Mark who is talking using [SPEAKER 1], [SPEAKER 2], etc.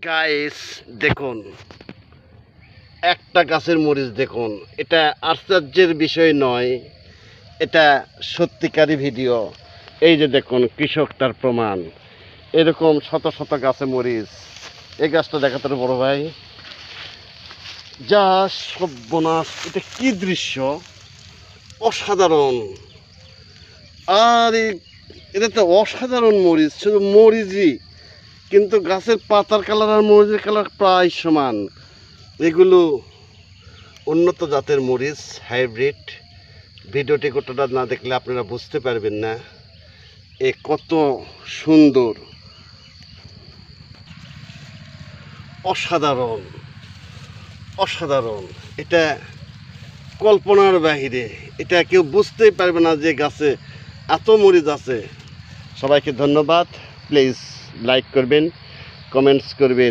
[SPEAKER 1] Guys দেখুন, একটা গাছের মরিচ দেখুন। এটা আশ্চর্যের বিষয় নয়, এটা সত্যিকারই ভিডিও। এই যে দেখুন, কৃষক তার প্রমাণ। এরকম শত শত গাছে মরিচ। এই গাছটা দেখাতে বড় ভাই, যা সর্বনাশ! এটা কি দৃশ্য, অসাধারণ! আর এটা তো অসাধারণ মরিচ, শুধু মরিচই, কিন্তু গাছের পাতার কালার আর মরিচের কালার প্রায় সমান। এগুলো উন্নত জাতের মরিচ, হাইব্রিড। ভিডিওটি কতটা না দেখলে আপনারা বুঝতে পারবেন না এ কত সুন্দর, অসাধারণ অসাধারণ। এটা কল্পনার বাহিরে, এটা কেউ বুঝতেই পারবে না যে গাছে এত মরিচ আছে। সবাইকে ধন্যবাদ। প্লিজ লাইক করবেন, কমেন্টস করবেন।